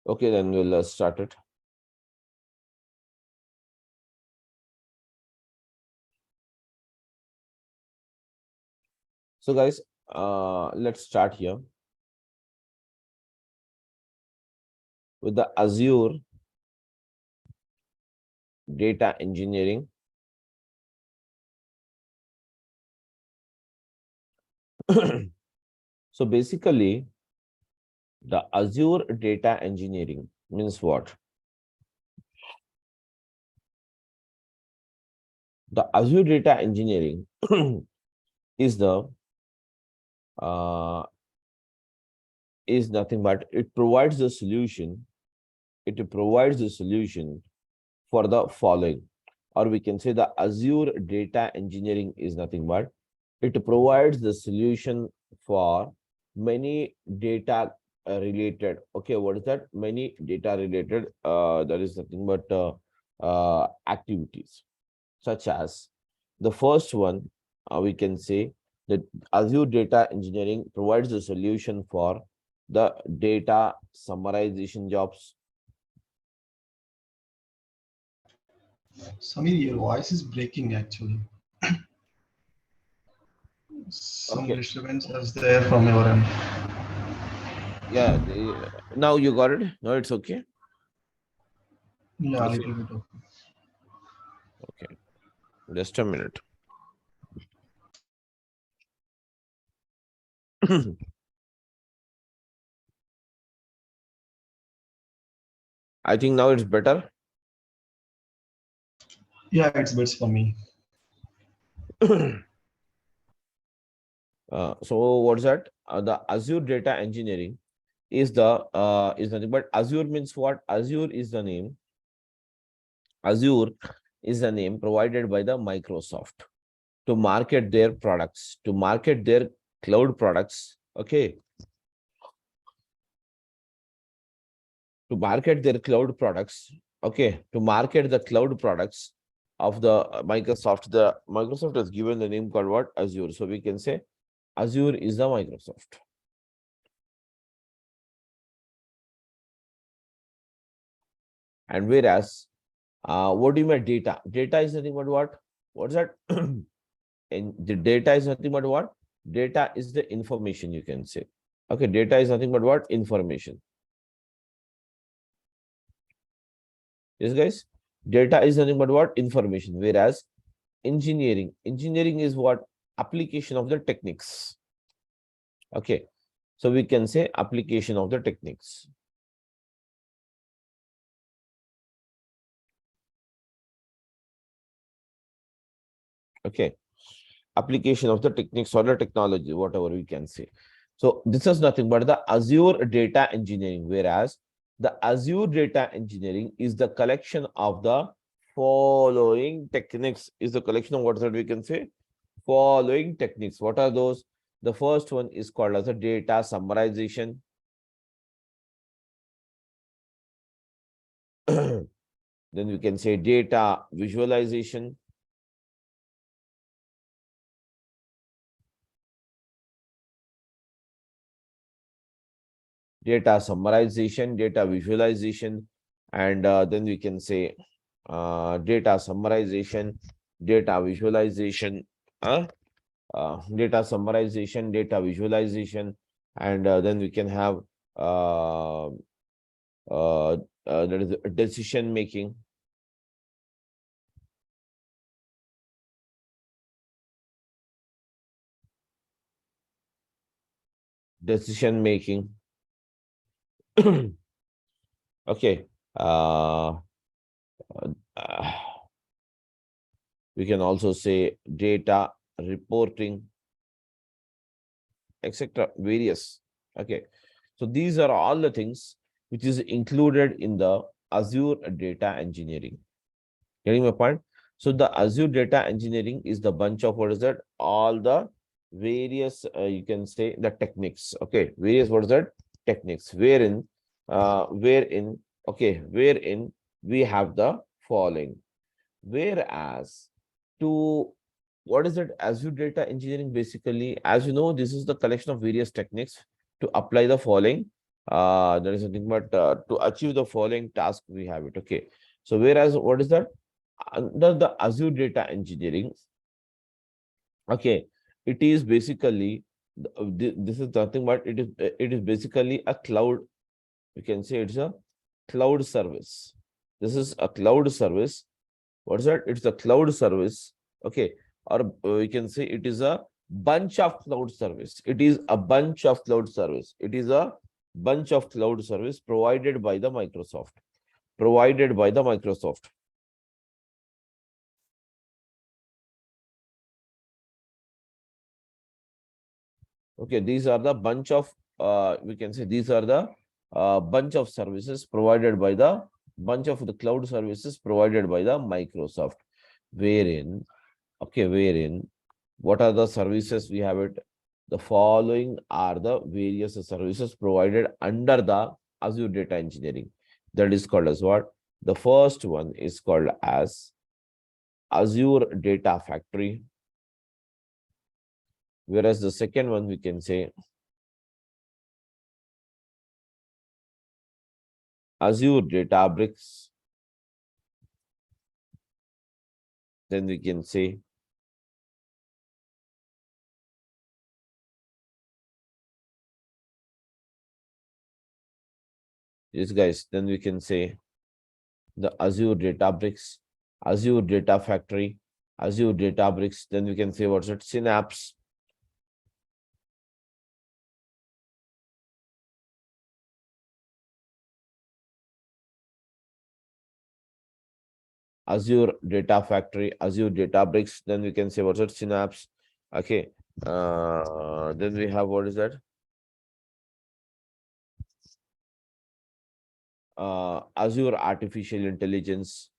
Okay, then we'll start it. So guys, let's start here with the Azure data engineering. So basically, the Azure data engineering means what? The Azure data engineering is the is nothing but it provides the solution. It provides the solution for the following, or we can say the Azure data engineering is nothing but it provides the solution for many data related. Okay, what is that? Many data related. That is nothing but activities, such as the first one. We can say that Azure data engineering provides a solution for the data summarization jobs. Samir, your voice is breaking actually. Some Okay, disturbance is there from your end. yeah, now you got it. No, it's okay. Yeah, a If you, little bit of. okay, just a minute. I think now it's better. Yeah, it's best for me. So what's that? The Azure data engineering is the is nothing but Azure means what? Azure is the name. Azure is the name provided by the Microsoft to market their products, to market their cloud products. Okay, to market their cloud products. Okay, to market the cloud products of the Microsoft. The Microsoft has given the name called what? Azure. So we can say Azure is the Microsoft. And whereas, what do you mean data? Data is nothing but what? What's that? And the data is nothing but what? Data is the information, you can say. Okay, data is nothing but what? Information. Yes, guys. Data is nothing but what? Information. Whereas engineering is what? Application of the techniques. Okay, so we can say application of the techniques. Okay, application of the techniques or the technology, whatever we can say. So this is nothing but the Azure data engineering, whereas the Azure data engineering is the collection of the following techniques, is the collection of what that we can say? Following techniques. What are those? The first one is called as a data summarization. Then we can say data visualization. Data summarization, data visualization, and then we can say data summarization, data visualization, data summarization, data visualization, and then we can have that is decision making. Decision making. Okay. We can also say data reporting, etc. Various. Okay. So these are all the things which is included in the Azure data engineering. Getting my point? So the Azure data engineering is the bunch of what is that? All the various, you can say the techniques. Okay. Various, what is that? Techniques. Wherein we have the following. Whereas to what is it? Azure data engineering basically, as you know, this is the collection of various techniques to apply the following There is nothing but to achieve the following task we have it. Okay. So whereas what is that? Under the Azure data engineering, okay, it is basically this is nothing but it is basically a cloud. You can say it's a cloud service. This is a cloud service. What is that? It's a cloud service. Okay, or we can say it is a bunch of cloud service. It is a bunch of cloud service. It is a bunch of cloud service provided by the Microsoft. Provided by the Microsoft. Okay, these are the bunch of we can say these are the bunch of services provided by the bunch of the cloud services provided by the Microsoft, wherein wherein what are the services we have it? The following are the various services provided under the Azure Data Engineering. That is called as what? The first one is called as Azure Data Factory. Whereas the second one we can say Azure Databricks. Then we can say yes, guys. Then we can say the Azure Databricks, Azure Data Factory, Azure Databricks. Then we can say what's it? Synapse. Azure Data Factory, Azure Databricks. Then we can say what's it? Synapse. Okay. Then we have what is that? Azure Artificial Intelligence.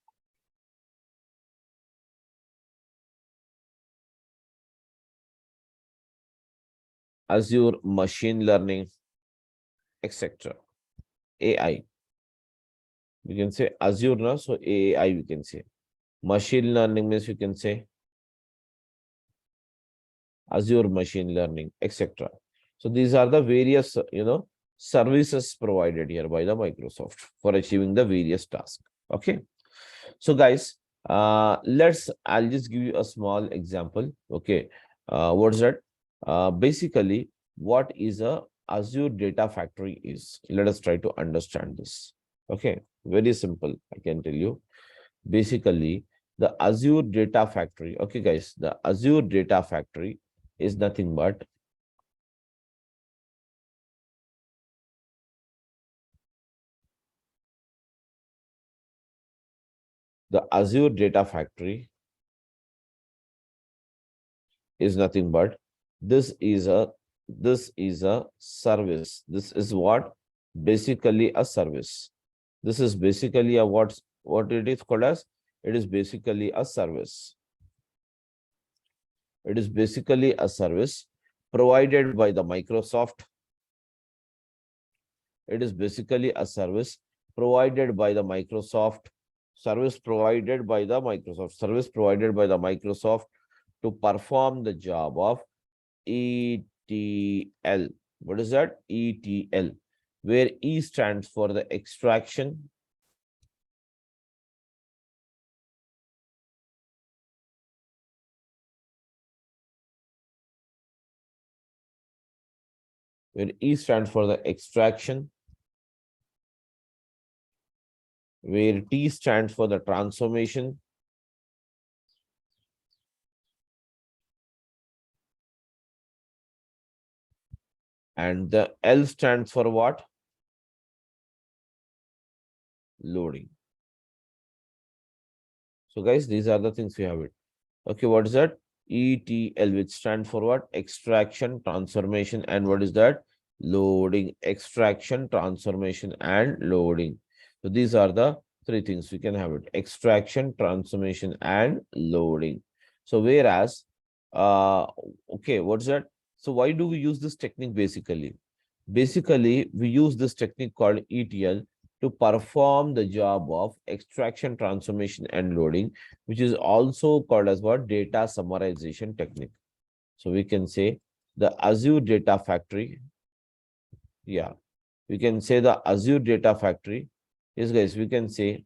Azure Machine Learning, etc. AI. We can say Azure now, so AI we can say. Machine learning means you can say Azure Machine Learning, etc. So these are the various, services provided here by the Microsoft for achieving the various tasks. Okay. So guys, I'll just give you a small example. Okay. What's that? Basically, what is a Azure Data Factory is? Let us try to understand this. Okay. Very simple. I can tell you. Basically, the Azure Data Factory. Okay, guys, the Azure Data Factory is nothing but the Azure Data Factory is nothing but this is a service. This is what? Basically a service. This is basically a what it is called as? It is basically a service. It is basically a service provided by the Microsoft. It is basically a service provided by the Microsoft. Service provided by the Microsoft. Service provided by the Microsoft to perform the job of ETL. What is that? ETL, where E stands for the extraction. Where E stands for the extraction. Where T stands for the transformation. And the L stands for what? Loading. So guys, these are the things we have it. Okay, what is that? ETL, which stands for what? Extraction, transformation, and what is that? Loading. Extraction, transformation, and loading. So these are the three things we can have it: extraction, transformation, and loading. So whereas, okay, what's that? So why do we use this technique basically? Basically, we use this technique called ETL to perform the job of extraction, transformation, and loading, which is also called as what? Data summarization technique. So we can say the Azure Data Factory. Yeah, We can say the Azure Data Factory. Yes, guys, we can say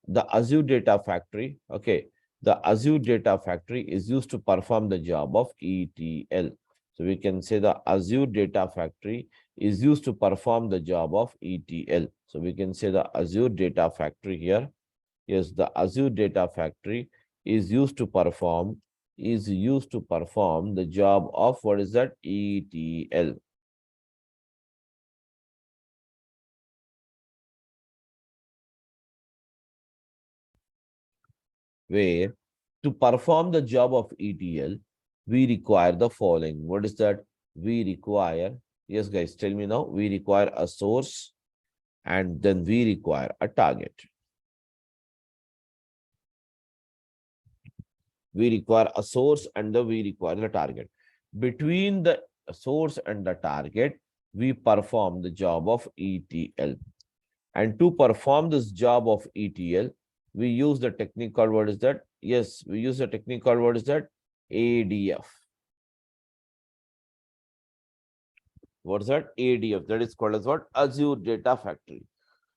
the Azure Data Factory. Okay, the Azure Data Factory is used to perform the job of ETL. So we can say the Azure Data Factory is used to perform the job of ETL. So we can say the Azure Data Factory here. Yes, the Azure Data Factory is used to perform the job of what is that? ETL. Where to perform the job of ETL, we require the following. What is that? We require, yes, guys, tell me now. We require a source and then we require a target. We require a source and then we require the target. Between the source and the target, we perform the job of ETL. And to perform this job of ETL, we use the technique called what is that? Yes, we use the technique called what is that? ADF. What is that? ADF. That is called as what? Azure Data Factory.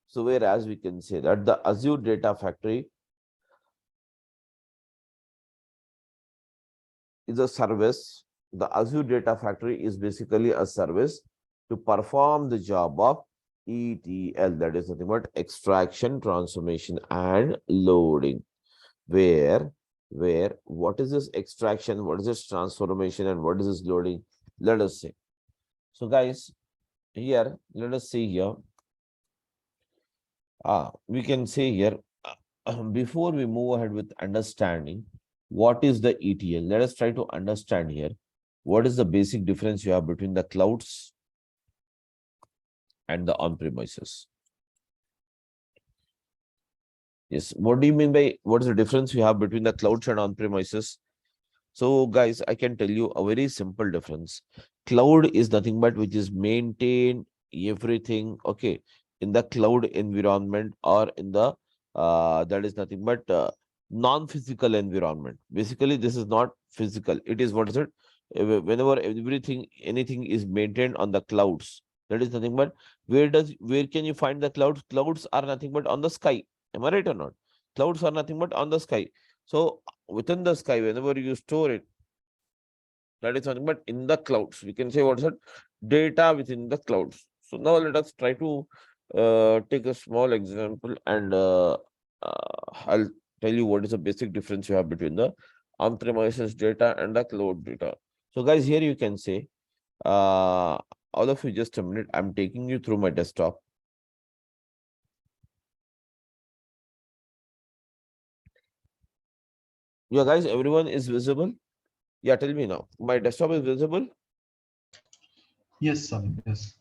So whereas we can say that the Azure Data Factory is a service. The Azure Data Factory is basically a service to perform the job of ETL. That is nothing but extraction, transformation, and loading. Where what is this extraction, what is this transformation, and what is this loading? Let us see. So guys, here, let us see here. We can say here, before we move ahead with understanding what is the ETL, let us try to understand here what is the basic difference you have between the clouds and the on-premises. Yes, what do you mean by what is the difference you have between the clouds and on-premises? So guys, I can tell you a very simple difference. Cloud is nothing but which is maintain everything, okay, in the cloud environment or in the that is nothing but non-physical environment. Basically, this is not physical. It is what is it? Whenever anything is maintained on the clouds, that is nothing but where can you find the clouds? Clouds are nothing but on the sky. Am I right or not? Clouds are nothing but on the sky. So within the sky, whenever you store it, that is nothing but in the clouds. We can say what's that? Data within the clouds. So now let us try to take a small example and I'll tell you what is the basic difference you have between the on-premises data and the cloud data. So guys, here you can say, all of you just a minute, I'm taking you through my desktop. Yeah, guys, everyone is visible? Yeah, tell me now. My desktop is visible? Yes, sir. Yes.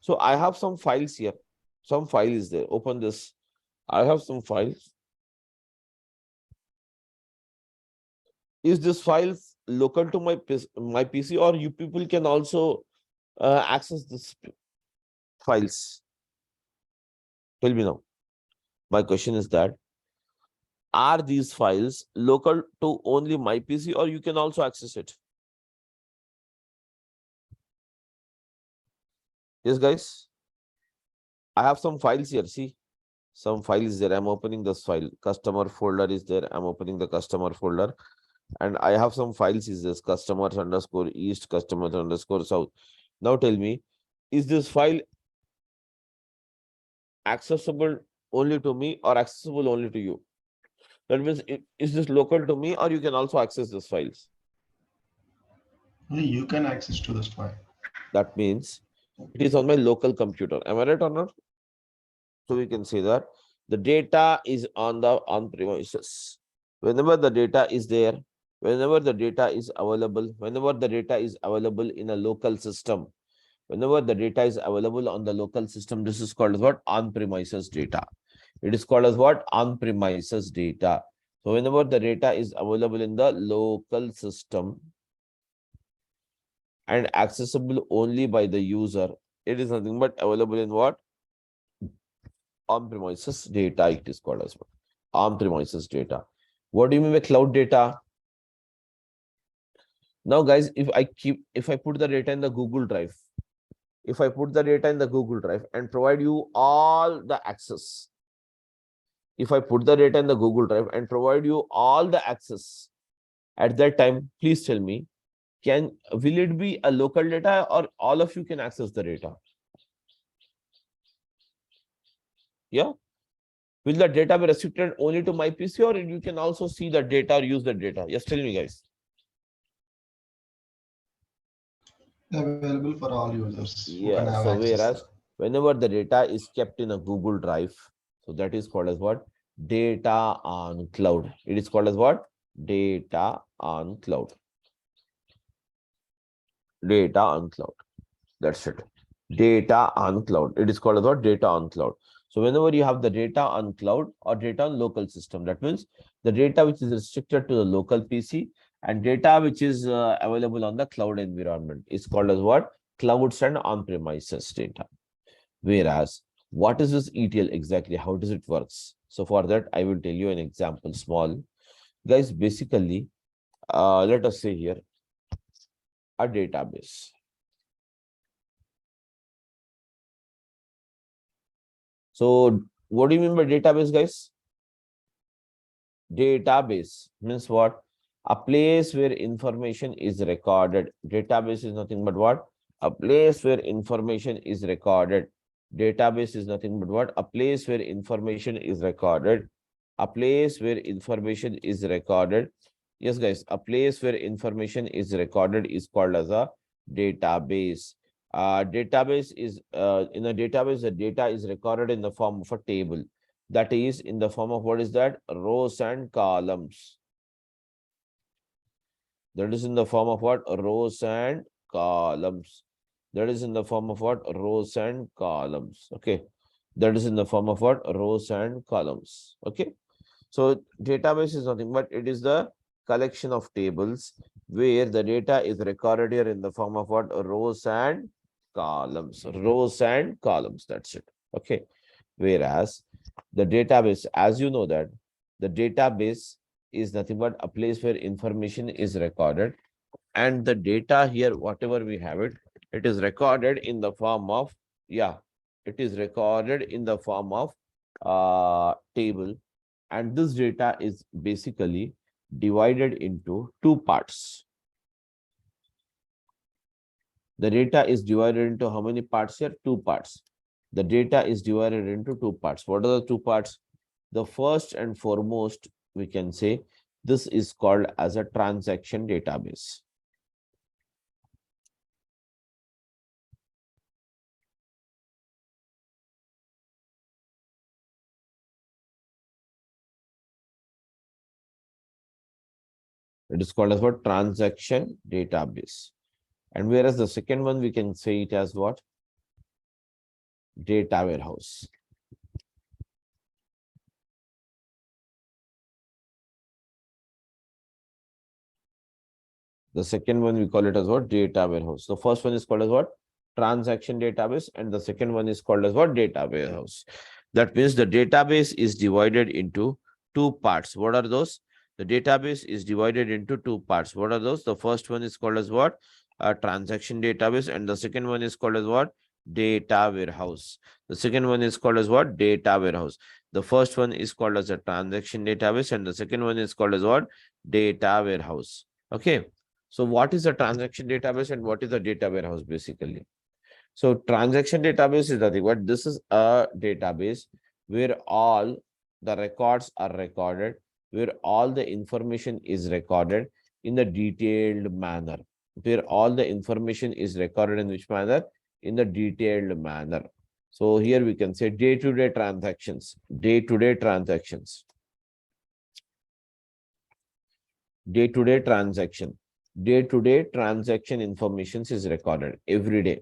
So I have some files here. Some file is there. Open this. I have some files. Is this file local to my PC or you people can also access this files? Tell me now. My question is that, are these files local to only my PC or you can also access it? Yes, guys. I have some files here. See, some file is there. I'm opening this file. Customer folder is there. I'm opening the customer folder. And I have some files is this customers underscore east, customers underscore south. Now tell me, is this file accessible only to me or accessible only to you? That means, is this local to me or you can also access these files? Only you can access to this file. That means it is on my local computer. Am I right or not? So we can say that the data is on the on-premises. Whenever the data is there, whenever the data is available, whenever the data is available in a local system, whenever the data is available on the local system, this is called as what? On-premises data. It is called as what? On-premises data. So whenever the data is available in the local system and accessible only by the user, it is nothing but available in what? On-premises data. It is called as what? On-premises data. What do you mean by cloud data? Now, guys, if I put the data in the Google Drive, if I put the data in the Google Drive and provide you all the access, if I put the data in the Google Drive and provide you all the access, at that time, please tell me, will it be a local data or all of you can access the data? Yeah. Will the data be restricted only to my PC, or you can also see the data or use the data? Yes, tell me, guys. Available for all users who can Yeah. have So access there. whereas whenever the data is kept in a Google Drive, so that is called as what? Data on cloud. It is called as what? Data on cloud. Data on cloud. That's it. Data on cloud. It is called as what? Data on cloud. So whenever you have the data on cloud or data on local system, that means the data which is restricted to the local PC and data which is available on the cloud environment is called as what? Clouds and on-premises data. Whereas, what is this ETL exactly? How does it works? So for that, I will tell you an example, small. Guys, basically, let us say here, a database. So what do you mean by database, guys? Database means what? A place where information is recorded. Database is nothing but what? A place where information is recorded. Database is nothing but what? A place where information is recorded. A place where information is recorded. Yes, guys, a place where information is recorded is called as a database. Database is in a database, the data is recorded in the form of a table. That is in the form of what is that? Rows and columns. That is in the form of what? Rows and columns. That is in the form of what? Rows and columns. Okay. That is in the form of what? Rows and columns. Okay. So database is nothing but it is the collection of tables where the data is recorded here in the form of what? Rows and columns. Rows and columns. That's it. Okay. Whereas the database, as you know that the database is nothing but a place where information is recorded, and the data here, whatever we have it, it is recorded in the form of, yeah, it is recorded in the form of table, and this data is basically divided into two parts. The data is divided into how many parts here? Two parts. The data is divided into two parts. What are the two parts? The first and foremost, we can say this is called as a transaction database. It is called as what? Transaction database. And whereas the second one, we can say it as what? Data warehouse. The second one, we call it as what? Data warehouse. The first one is called as what? Transaction database. And the second one is called as what? Data warehouse. That means the database is divided into two parts. What are those? The database is divided into two parts. What are those? The first one is called as what? A transaction database. And the second one is called as what? Data warehouse. The second one is called as what? Data warehouse. The first one is called as a transaction database. And the second one is called as what? Data warehouse. Okay. So what is a transaction database and what is a data warehouse basically? So transaction database is nothing but this is a database where all the records are recorded, where all the information is recorded in a detailed manner, where all the information is recorded in which manner? In the detailed manner. So here we can say day-to-day transactions, day-to-day transactions, day-to-day transaction. Day-to-day transaction information is recorded every day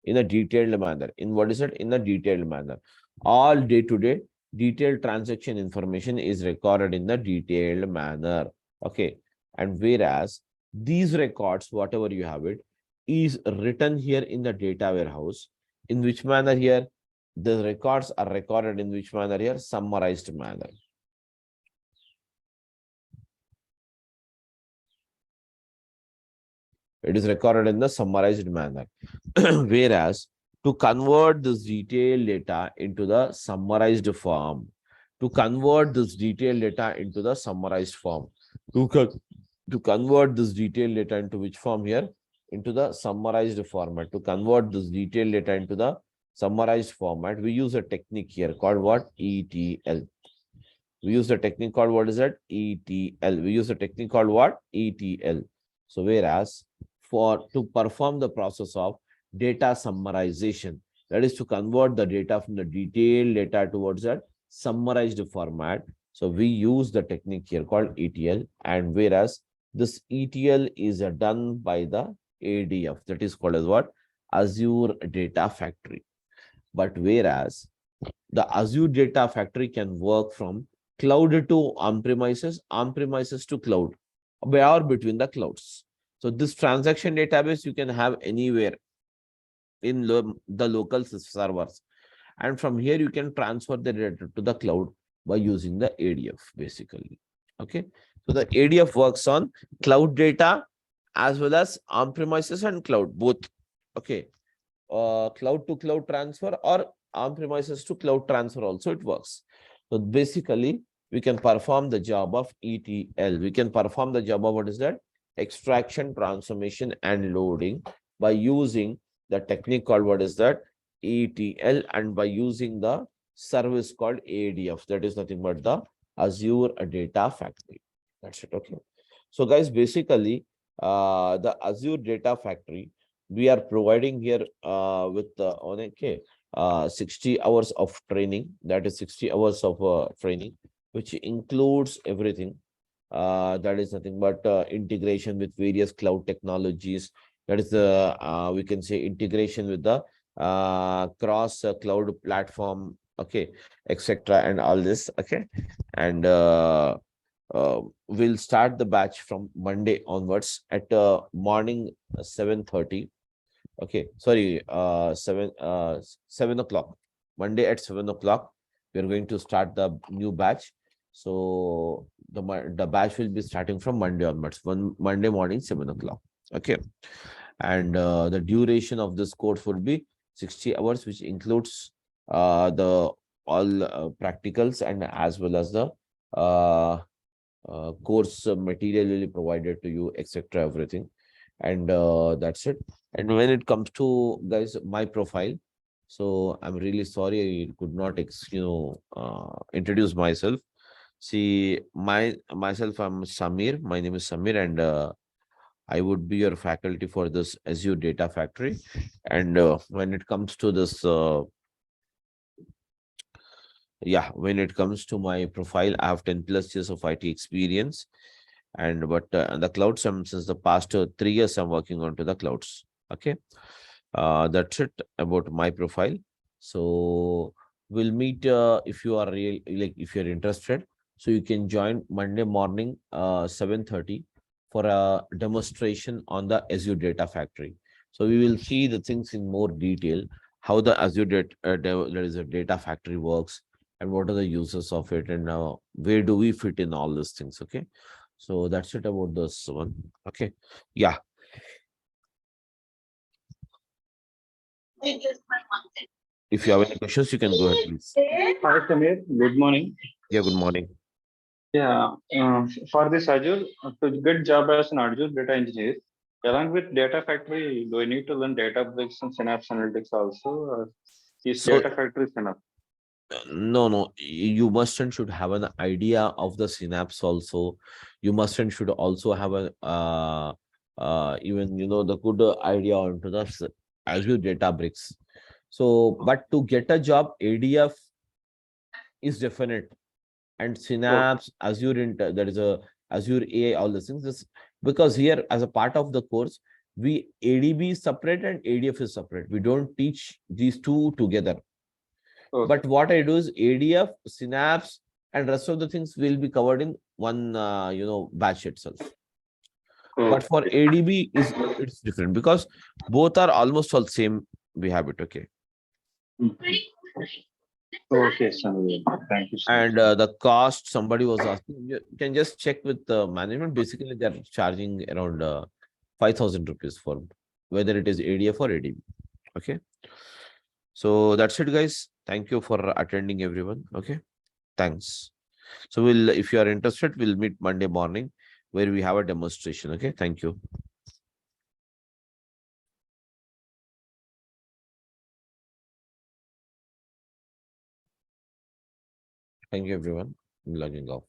in a detailed manner. In what is it? In a detailed manner. All day-to-day detailed transaction information is recorded in the detailed manner. Okay. And whereas these records, whatever you have it, is written here in the data warehouse. In which manner here? The records are recorded in which manner here? Summarized manner. It is recorded in the summarized manner. Whereas to convert this detailed data into the summarized form, to convert this detailed data into the summarized form, to convert this detailed data into which form here? Into the summarized format. To convert this detailed data into the summarized format, we use a technique here called what? ETL. We use the technique called what is that? ETL. We use a technique called what? ETL. So whereas to perform the process of data summarization, that is to convert the data from the detailed data towards that summarized format. So we use the technique here called ETL, and whereas this ETL is done by the ADF, that is called as what? Azure Data Factory. But whereas the Azure Data Factory can work from cloud to on-premises, on-premises to cloud, or between the clouds. So this transaction database you can have anywhere in the local servers. And from here, you can transfer the data to the cloud by using the ADF, basically. Okay. So the ADF works on cloud data as well as on-premises and cloud, both. Okay. Cloud to cloud transfer or on-premises to cloud transfer also it works. So basically, we can perform the job of ETL. We can perform the job of what is that? Extraction, transformation, and loading by using the technique called what is that? ETL, and by using the service called ADF. That is nothing but the Azure Data Factory. That's it. Okay. So guys, basically, the Azure Data Factory, we are providing here with the 60 hours of training. That is 60 hours of training, which includes everything. That is nothing but integration with various cloud technologies. That is the we can say integration with the cross cloud platform, okay, etc. and all this, okay. And we'll start the batch from Monday onwards at morning 7:30. Okay, sorry, 7 o'clock. Monday at 7 o'clock, we are going to start the new batch. So the batch will be starting from Monday onwards, Monday morning 7 o'clock. Okay, and the duration of this course will be 60 hours, which includes the all practicals and as well as the course material will be provided to you, etc. Everything, and that's it. And when it comes to guys my profile, so I'm really sorry I could not introduce myself. See, myself, I'm Samir. My name is Samir, and I would be your faculty for this Azure Data Factory. And when it comes to this when it comes to my profile, I have 10 plus years of IT experience. And but the clouds, since the past 3 years, I'm working on to the clouds. Okay. That's it about my profile. So we'll meet if you are if you're interested. So you can join Monday morning 7:30 for a demonstration on the Azure Data Factory. So we will see the things in more detail, how the Azure Data Factory works, and what are the uses of it, and where do we fit in all these things. Okay. So that's it about this one. Okay. Yeah. If you have any questions, you can go ahead, please. Hi, Samir. Good morning. Yeah, good morning. Yeah, for this Azure, to get job as an Azure data engineer, along with Data Factory, do I need to learn Databricks and Synapse Analytics also? Is So Data Factory enough? no, you must and should have an idea of the Synapse also. You must and should also have a even the good idea onto the Azure Databricks. So, but to get a job, ADF is definite, and Synapse, Azure, that is a Azure AI, all these things. Because here, as a part of the course, we ADB is separate and ADF is separate. We don't teach these two together. Okay. But what I do is ADF, Synapse, and rest of the things will be covered in one batch itself. But for ADB it's different because both are almost all same. We have it. Okay. Okay, Samir. Thank you. And the cost, somebody was asking, you can just check with the management. Basically, they're charging around 5,000 rupees for whether it is ADF or ADV. Okay. So that's it, guys. Thank you for attending, everyone. Okay. Thanks. So if you are interested, we'll meet Monday morning where we have a demonstration. Okay. Thank you. Thank you, everyone. I'm logging off.